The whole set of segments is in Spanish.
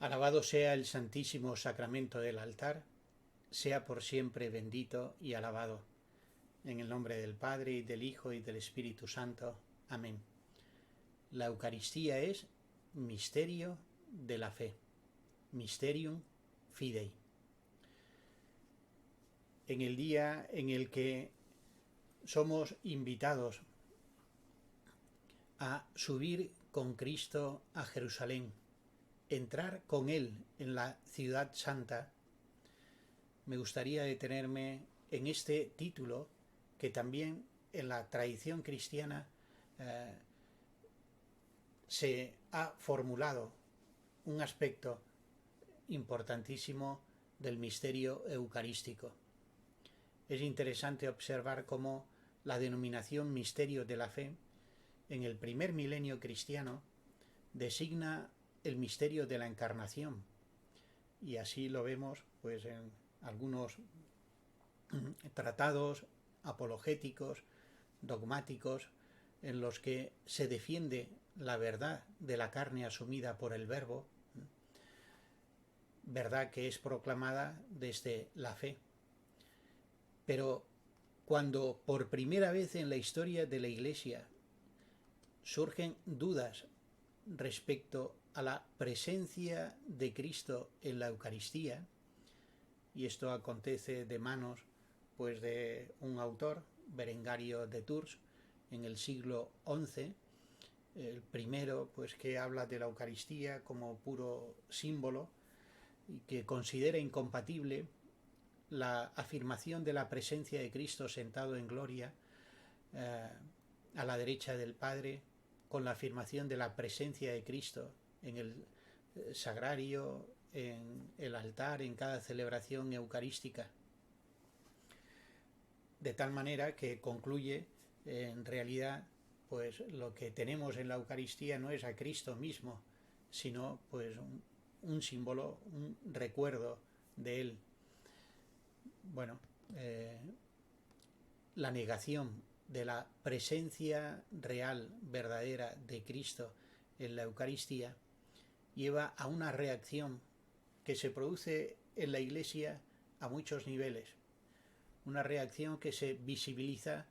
Alabado sea el santísimo sacramento del altar, sea por siempre bendito y alabado. En el nombre del Padre, y del Hijo, y del Espíritu Santo. Amén. La Eucaristía es misterio de la fe, mysterium fidei. En el día en el que somos invitados a subir con Cristo a Jerusalén, entrar con Él en la ciudad santa, me gustaría detenerme en este título que también en la tradición cristiana se ha formulado un aspecto importantísimo del misterio eucarístico. Es interesante observar cómo la denominación misterio de la fe en el primer milenio cristiano designa el misterio de la encarnación, y así lo vemos pues en algunos tratados apologéticos, dogmáticos, en los que se defiende la verdad de la carne asumida por el Verbo, verdad que es proclamada desde la fe. Pero cuando por primera vez en la historia de la Iglesia surgen dudas respecto a la presencia de Cristo en la Eucaristía, y esto acontece de manos pues de un autor, Berengario de Tours, en el siglo XI, el primero pues que habla de la Eucaristía como puro símbolo y que considera incompatible la afirmación de la presencia de Cristo sentado en gloria a la derecha del Padre con la afirmación de la presencia de Cristo en el sagrario, en el altar, en cada celebración eucarística. De tal manera que concluye en realidad pues lo que tenemos en la Eucaristía no es a Cristo mismo, sino pues un símbolo, un recuerdo de Él. Bueno, la negación de la presencia real, verdadera de Cristo en la Eucaristía lleva a una reacción que se produce en la Iglesia a muchos niveles. Una reacción que se visibiliza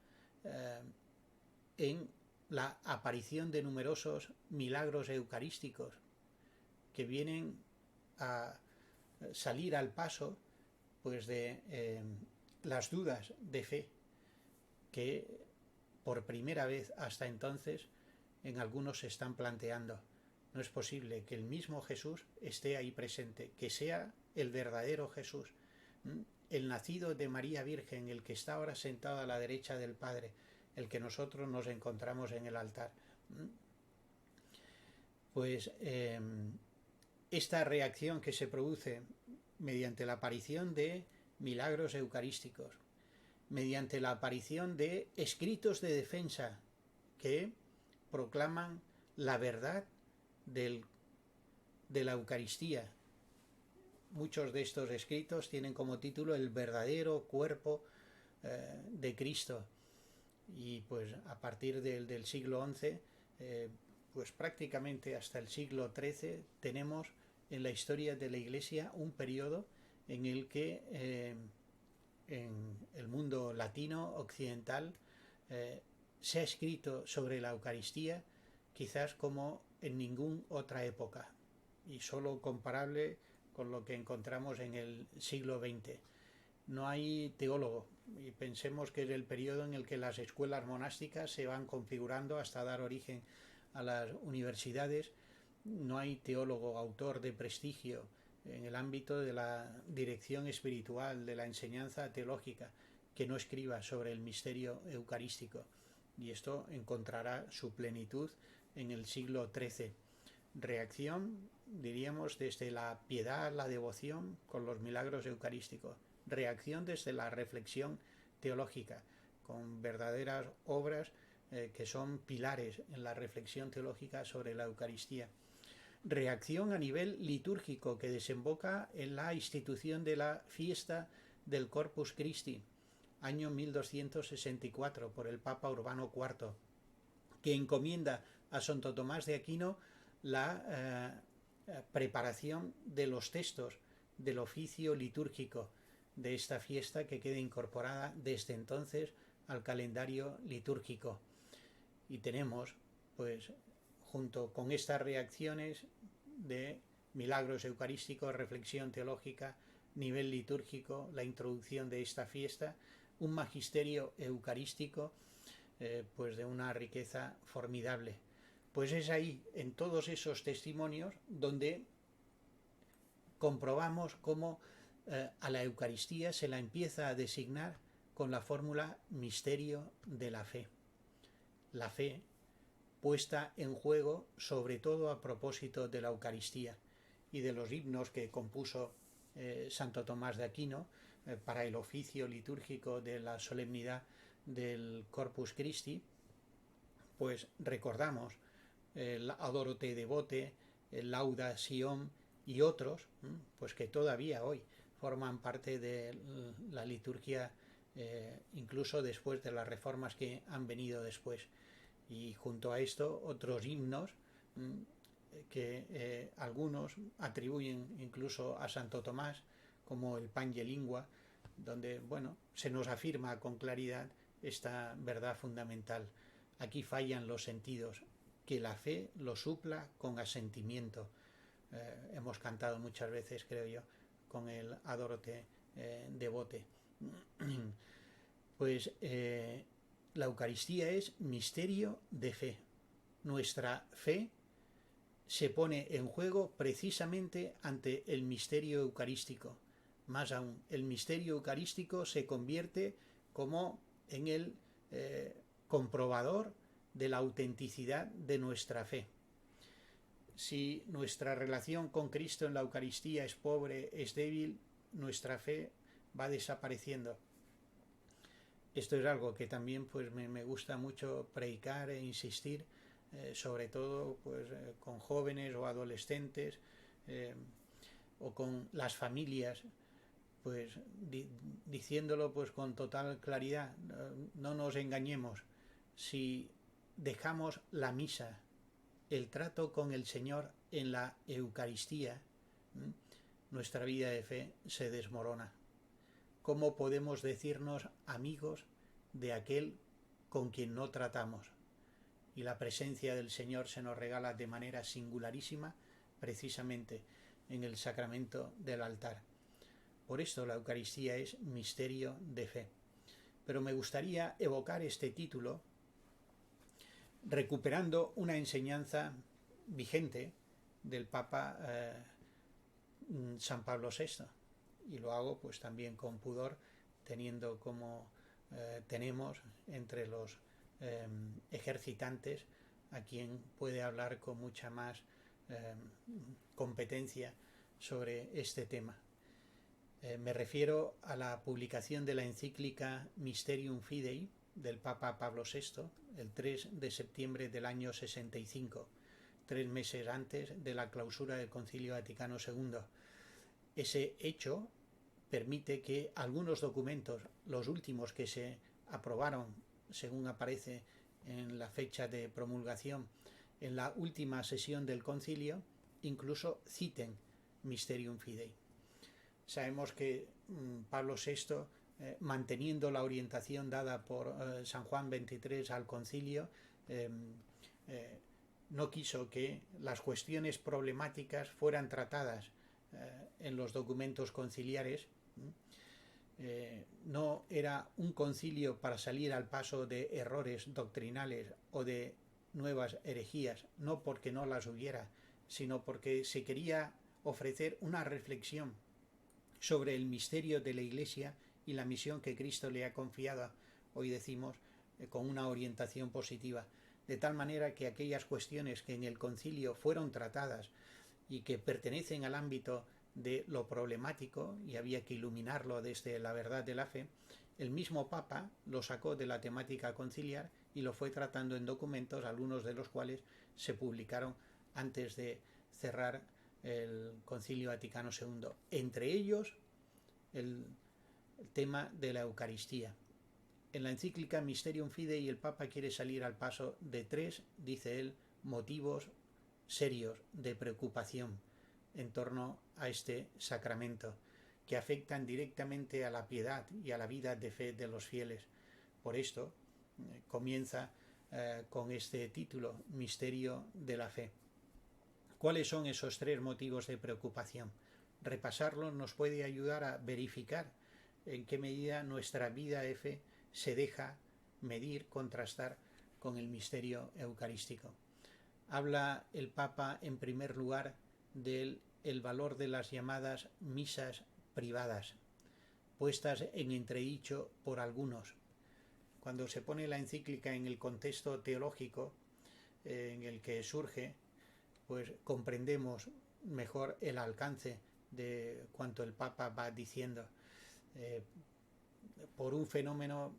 en la aparición de numerosos milagros eucarísticos que vienen a salir al paso pues de las dudas de fe que por primera vez hasta entonces en algunos se están planteando. No es posible que el mismo Jesús esté ahí presente, que sea el verdadero Jesús, el nacido de María Virgen, el que está ahora sentado a la derecha del Padre, el que nosotros nos encontramos en el altar. Pues esta reacción que se produce mediante la aparición de milagros eucarísticos, mediante la aparición de escritos de defensa que proclaman la verdad de la Eucaristía. Muchos de estos escritos tienen como título el verdadero cuerpo de Cristo, y pues a partir del siglo XI pues prácticamente hasta el siglo XIII tenemos en la historia de la Iglesia un periodo en el que en el mundo latino occidental se ha escrito sobre la Eucaristía quizás como en ninguna otra época, y solo comparable con lo que encontramos en el siglo XX. No hay teólogo, y pensemos que es el periodo en el que las escuelas monásticas se van configurando hasta dar origen a las universidades. No hay teólogo, autor de prestigio en el ámbito de la dirección espiritual, de la enseñanza teológica, que no escriba sobre el misterio eucarístico. Y esto encontrará su plenitud en el siglo XIII. Reacción, diríamos, desde la piedad, la devoción con los milagros eucarísticos. Reacción desde la reflexión teológica, con verdaderas obras que son pilares en la reflexión teológica sobre la Eucaristía. Reacción a nivel litúrgico, que desemboca en la institución de la fiesta del Corpus Christi, año 1264, por el Papa Urbano IV, que encomienda a Santo Tomás de Aquino la preparación de los textos del oficio litúrgico de esta fiesta, que quede incorporada desde entonces al calendario litúrgico. Y tenemos, pues, junto con estas reacciones de milagros eucarísticos, reflexión teológica, nivel litúrgico, la introducción de esta fiesta, un magisterio eucarístico pues de una riqueza formidable. Pues es ahí, en todos esos testimonios, donde comprobamos cómo a la Eucaristía se la empieza a designar con la fórmula misterio de la fe. La fe puesta en juego sobre todo a propósito de la Eucaristía y de los himnos que compuso Santo Tomás de Aquino para el oficio litúrgico de la solemnidad del Corpus Christi. Pues recordamos el Adoro te devote, el Lauda Sion y otros, pues que todavía hoy forman parte de la liturgia, incluso después de las reformas que han venido después. Y junto a esto otros himnos que algunos atribuyen incluso a Santo Tomás, como el Pange Lingua, donde bueno, se nos afirma con claridad esta verdad fundamental. Aquí fallan los sentidos, que la fe lo supla con asentimiento. Hemos cantado muchas veces, creo yo, con el Adoro te devote. Pues la Eucaristía es misterio de fe. Nuestra fe se pone en juego precisamente ante el misterio eucarístico. Más aún, el misterio eucarístico se convierte como en el comprobador de la autenticidad de nuestra fe. Si nuestra relación con Cristo en la Eucaristía es pobre, es débil, nuestra fe va desapareciendo. Esto es algo que también pues me gusta mucho predicar e insistir, sobre todo pues con jóvenes o adolescentes o con las familias, pues diciéndolo pues con total claridad. No nos engañemos. Si dejamos la misa, el trato con el Señor en la Eucaristía, nuestra vida de fe se desmorona. ¿Cómo podemos decirnos amigos de aquel con quien no tratamos? Y la presencia del Señor se nos regala de manera singularísima precisamente en el sacramento del altar. Por esto la Eucaristía es misterio de fe. Pero me gustaría evocar este título recuperando una enseñanza vigente del Papa San Pablo VI. Y lo hago pues también con pudor, teniendo como tenemos entre los ejercitantes a quien puede hablar con mucha más competencia sobre este tema. Me refiero a la publicación de la encíclica Mysterium Fidei del Papa Pablo VI el 3 de septiembre del año 65, 3 meses antes de la clausura del Concilio Vaticano II. Ese hecho permite que algunos documentos, los últimos que se aprobaron, según aparece en la fecha de promulgación, en la última sesión del concilio, incluso citen Mysterium Fidei. Sabemos que Pablo VI, manteniendo la orientación dada por San Juan XXIII al concilio, no quiso que las cuestiones problemáticas fueran tratadas en los documentos conciliares. No era un concilio para salir al paso de errores doctrinales o de nuevas herejías, no porque no las hubiera, sino porque se quería ofrecer una reflexión sobre el misterio de la Iglesia y la misión que Cristo le ha confiado, hoy decimos, con una orientación positiva, de tal manera que aquellas cuestiones que en el concilio fueron tratadas y que pertenecen al ámbito de lo problemático y había que iluminarlo desde la verdad de la fe, el mismo Papa lo sacó de la temática conciliar y lo fue tratando en documentos, algunos de los cuales se publicaron antes de cerrar el Concilio Vaticano II. Entre ellos, el tema de la Eucaristía. En la encíclica Mysterium Fidei el Papa quiere salir al paso de 3, dice él, motivos serios de preocupación en torno a este sacramento, que afectan directamente a la piedad y a la vida de fe de los fieles. Por esto comienza con este título, Misterio de la Fe. ¿Cuáles son esos 3 motivos de preocupación? Repasarlos nos puede ayudar a verificar en qué medida nuestra vida de fe se deja medir, contrastar con el misterio eucarístico. Habla el Papa en primer lugar del valor de las llamadas misas privadas, puestas en entredicho por algunos. Cuando se pone la encíclica en el contexto teológico en el que surge, pues comprendemos mejor el alcance de cuanto el Papa va diciendo. Por un fenómeno,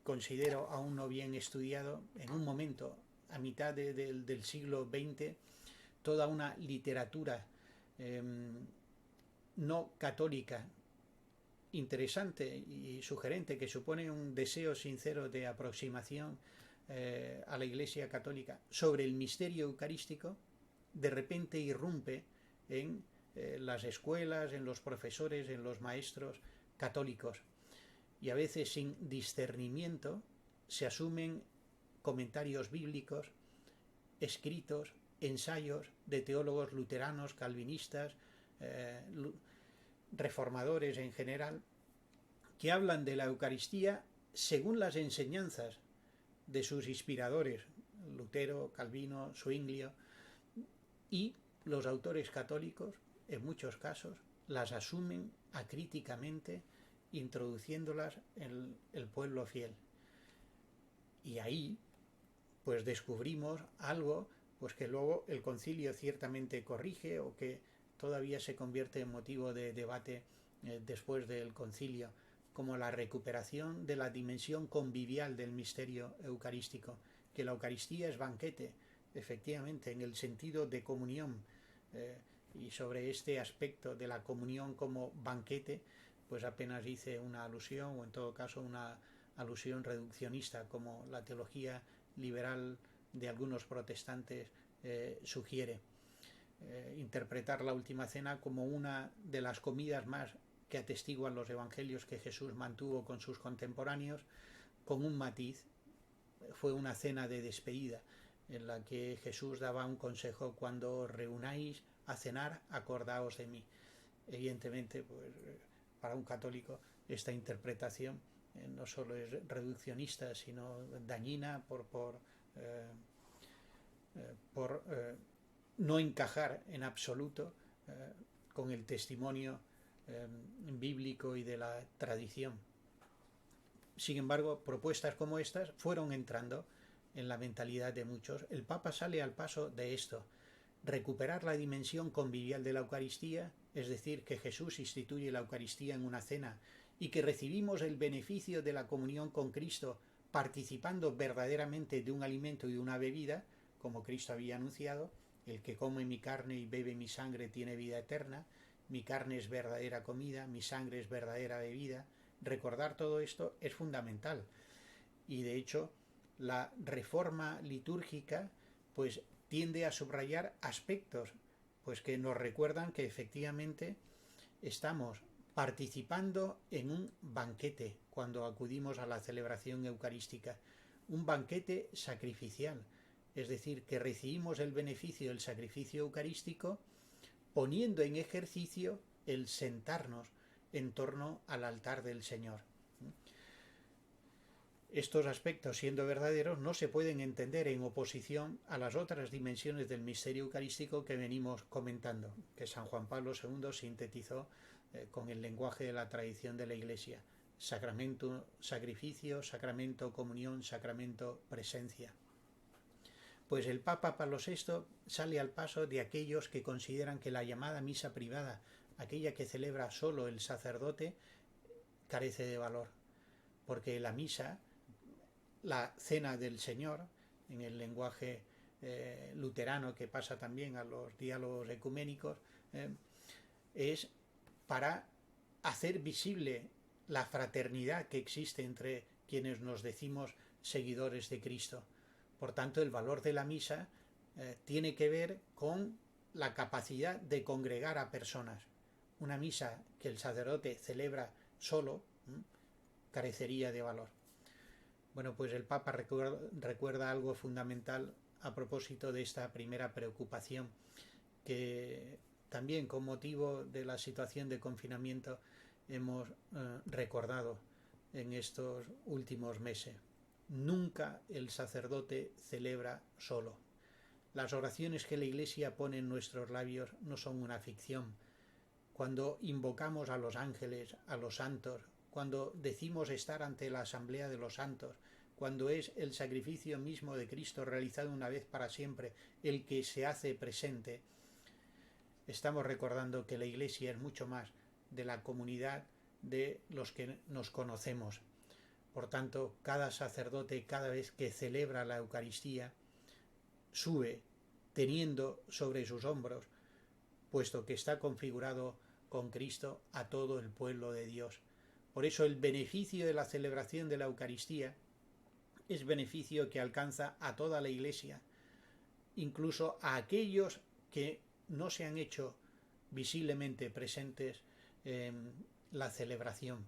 considero aún no bien estudiado, en un momento, a mitad del siglo XX, toda una literatura no católica interesante y sugerente, que supone un deseo sincero de aproximación a la Iglesia católica sobre el misterio eucarístico, de repente irrumpe en las escuelas, en los profesores, en los maestros católicos, y a veces sin discernimiento se asumen comentarios bíblicos, escritos, ensayos de teólogos luteranos, calvinistas, reformadores en general, que hablan de la Eucaristía según las enseñanzas de sus inspiradores, Lutero, Calvino, Zwinglio, y los autores católicos, en muchos casos, las asumen acríticamente, introduciéndolas en el pueblo fiel. Y ahí, pues descubrimos algo pues que luego el concilio ciertamente corrige, o que todavía se convierte en motivo de debate después del concilio, como la recuperación de la dimensión convivial del misterio eucarístico, que la Eucaristía es banquete, efectivamente, en el sentido de comunión, y sobre este aspecto de la comunión como banquete, pues apenas hice una alusión, o en todo caso una alusión reduccionista, como la teología liberal de algunos protestantes sugiere. Interpretar la última cena como una de las comidas más que atestiguan los evangelios que Jesús mantuvo con sus contemporáneos, con un matiz. Fue una cena de despedida en la que Jesús daba un consejo: cuando os reunáis a cenar, acordaos de mí. Evidentemente, pues, para un católico esta interpretación no solo es reduccionista, sino dañina por no encajar en absoluto con el testimonio bíblico y de la tradición. Sin embargo, propuestas como estas fueron entrando en la mentalidad de muchos. El Papa sale al paso de esto: recuperar la dimensión convivial de la Eucaristía, es decir, que Jesús instituye la Eucaristía en una cena y que recibimos el beneficio de la comunión con Cristo participando verdaderamente de un alimento y de una bebida, como Cristo había anunciado: el que come mi carne y bebe mi sangre tiene vida eterna, mi carne es verdadera comida, mi sangre es verdadera bebida. Recordar todo esto es fundamental, y de hecho la reforma litúrgica pues tiende a subrayar aspectos pues que nos recuerdan que efectivamente estamos participando en un banquete cuando acudimos a la celebración eucarística, un banquete sacrificial, es decir, que recibimos el beneficio del sacrificio eucarístico poniendo en ejercicio el sentarnos en torno al altar del Señor. Estos aspectos, siendo verdaderos, no se pueden entender en oposición a las otras dimensiones del misterio eucarístico que venimos comentando, que San Juan Pablo II sintetizó con el lenguaje de la tradición de la Iglesia: sacramento, sacrificio; sacramento, comunión; sacramento, presencia. Pues el Papa Pablo VI sale al paso de aquellos que consideran que la llamada misa privada, aquella que celebra solo el sacerdote, carece de valor, porque la misa, la cena del Señor, en el lenguaje luterano que pasa también a los diálogos ecuménicos, es para hacer visible la fraternidad que existe entre quienes nos decimos seguidores de Cristo. Por tanto, el valor de la misa tiene que ver con la capacidad de congregar a personas. Una misa que el sacerdote celebra solo carecería de valor. Bueno, pues el Papa recuerda algo fundamental a propósito de esta primera preocupación, que también con motivo de la situación de confinamiento hemos recordado en estos últimos meses. Nunca el sacerdote celebra solo. Las oraciones que la Iglesia pone en nuestros labios no son una ficción. Cuando invocamos a los ángeles, a los santos, cuando decimos estar ante la asamblea de los santos, cuando es el sacrificio mismo de Cristo realizado una vez para siempre el que se hace presente, estamos recordando que la Iglesia es mucho más de la comunidad de los que nos conocemos. Por tanto, cada sacerdote, cada vez que celebra la Eucaristía, sube teniendo sobre sus hombros, puesto que está configurado con Cristo, a todo el pueblo de Dios. Por eso el beneficio de la celebración de la Eucaristía es beneficio que alcanza a toda la Iglesia, incluso a aquellos que no se han hecho visiblemente presentes en la celebración.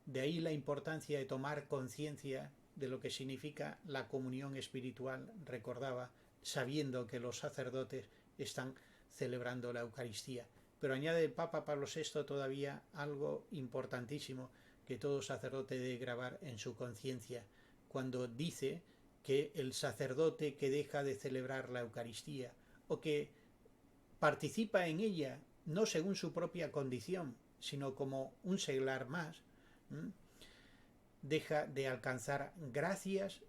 De ahí la importancia de tomar conciencia de lo que significa la comunión espiritual, recordaba, sabiendo que los sacerdotes están celebrando la Eucaristía. Pero añade el Papa Pablo VI todavía algo importantísimo que todo sacerdote debe grabar en su conciencia, cuando dice que el sacerdote que deja de celebrar la Eucaristía o que participa en ella no según su propia condición, sino como un seglar más, deja de alcanzar gracias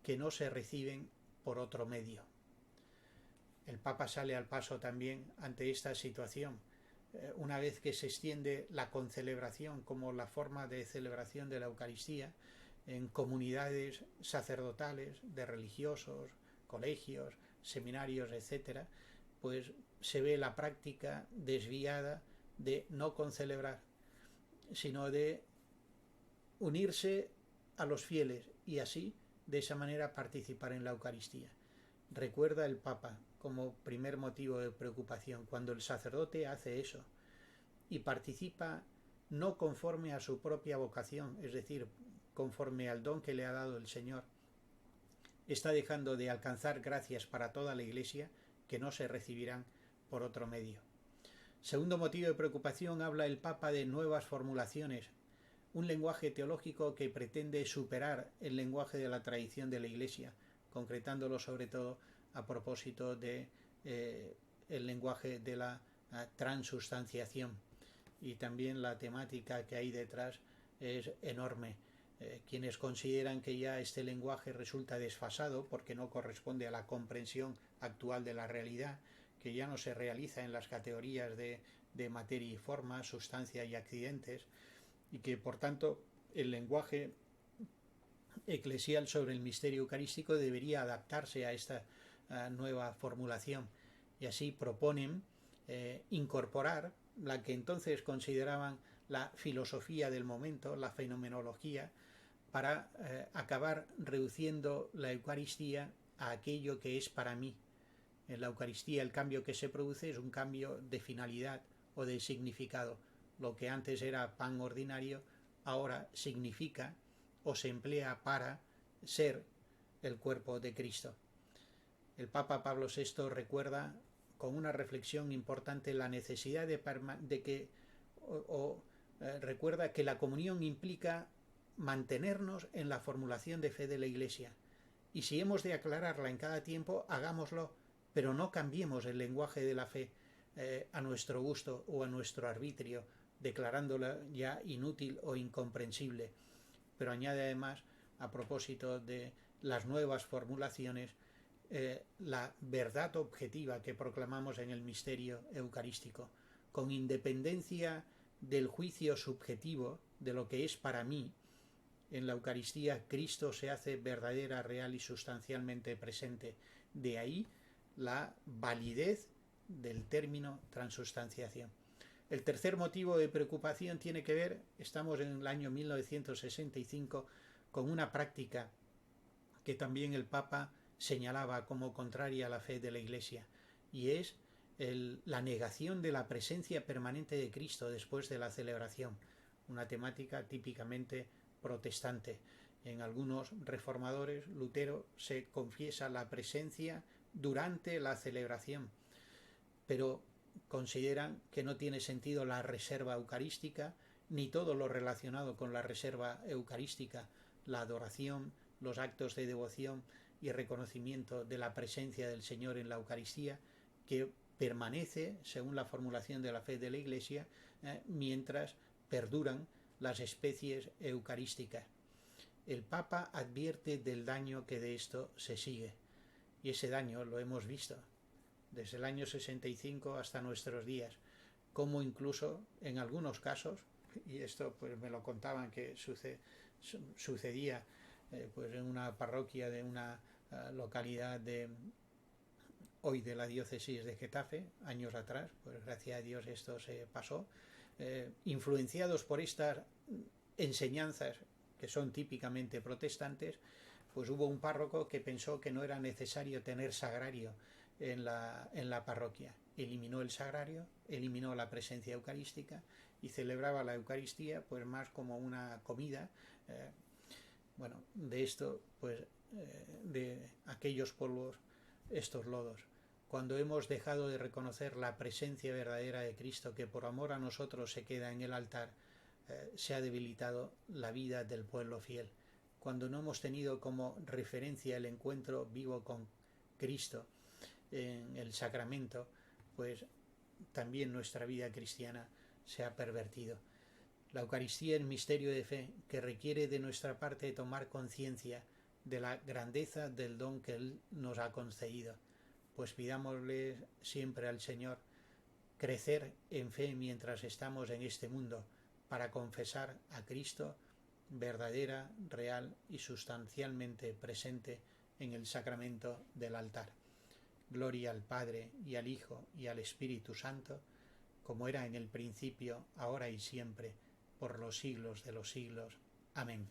que no se reciben por otro medio. El Papa sale al paso también ante esta situación, una vez que se extiende la concelebración como la forma de celebración de la Eucaristía en comunidades sacerdotales, de religiosos, colegios, seminarios, etc., pues se ve la práctica desviada de no concelebrar, sino de unirse a los fieles y así, de esa manera, participar en la Eucaristía. Recuerda el Papa como primer motivo de preocupación cuando el sacerdote hace eso y participa no conforme a su propia vocación, es decir, conforme al don que le ha dado el Señor, está dejando de alcanzar gracias para toda la Iglesia que no se recibirán por otro medio. Segundo motivo de preocupación, habla el Papa de nuevas formulaciones, un lenguaje teológico que pretende superar el lenguaje de la tradición de la Iglesia, concretándolo sobre todo a propósito de el lenguaje de la transustanciación. Y también la temática que hay detrás es enorme. Quienes consideran que ya este lenguaje resulta desfasado porque no corresponde a la comprensión actual de la realidad, que ya no se realiza en las categorías de materia y forma, sustancia y accidentes, y que por tanto el lenguaje eclesial sobre el misterio eucarístico debería adaptarse a esta nueva formulación, y así proponen incorporar la que entonces consideraban la filosofía del momento, la fenomenología, para acabar reduciendo la Eucaristía a aquello que es para mí. En la Eucaristía el cambio que se produce es un cambio de finalidad o de significado. Lo que antes era pan ordinario, ahora significa o se emplea para ser el cuerpo de Cristo. El Papa Pablo VI recuerda con una reflexión importante la necesidad recuerda que la comunión implica mantenernos en la formulación de fe de la Iglesia, y si hemos de aclararla en cada tiempo, hagámoslo, pero no cambiemos el lenguaje de la fe a nuestro gusto o a nuestro arbitrio, declarándola ya inútil o incomprensible. Pero añade además, a propósito de las nuevas formulaciones, la verdad objetiva que proclamamos en el misterio eucarístico, con independencia del juicio subjetivo de lo que es para mí. En la Eucaristía Cristo se hace verdadera, real y sustancialmente presente. De ahí la validez del término transustanciación. El tercer motivo de preocupación tiene que ver, estamos en el año 1965, con una práctica que también el Papa señalaba como contraria a la fe de la Iglesia, y es la negación de la presencia permanente de Cristo después de la celebración, una temática típicamente protestante. En algunos reformadores, Lutero se confiesa la presencia durante la celebración, pero consideran que no tiene sentido la reserva eucarística, ni todo lo relacionado con la reserva eucarística, la adoración, los actos de devoción y reconocimiento de la presencia del Señor en la Eucaristía, que permanece, según la formulación de la fe de la Iglesia, mientras perduran las especies eucarísticas. El Papa advierte del daño que de esto se sigue, y ese daño lo hemos visto desde el año 65 hasta nuestros días, como incluso en algunos casos, y esto pues me lo contaban que sucedía pues en una parroquia de una localidad hoy de la diócesis de Getafe, años atrás, pues gracias a Dios esto se pasó, influenciados por estas enseñanzas que son típicamente protestantes, pues hubo un párroco que pensó que no era necesario tener sagrario en la parroquia. Eliminó el sagrario, eliminó la presencia eucarística y celebraba la Eucaristía pues más como una comida. Bueno, de esto, pues de aquellos polvos, estos lodos. Cuando hemos dejado de reconocer la presencia verdadera de Cristo que por amor a nosotros se queda en el altar, se ha debilitado la vida del pueblo fiel. Cuando no hemos tenido como referencia el encuentro vivo con Cristo en el sacramento, pues también nuestra vida cristiana se ha pervertido. La Eucaristía es misterio de fe que requiere de nuestra parte tomar conciencia de la grandeza del don que Él nos ha concedido. Pues pidámosle siempre al Señor crecer en fe mientras estamos en este mundo, para confesar a Cristo verdadera, real y sustancialmente presente en el sacramento del altar. Gloria al Padre, y al Hijo, y al Espíritu Santo, como era en el principio, ahora y siempre, por los siglos de los siglos. Amén.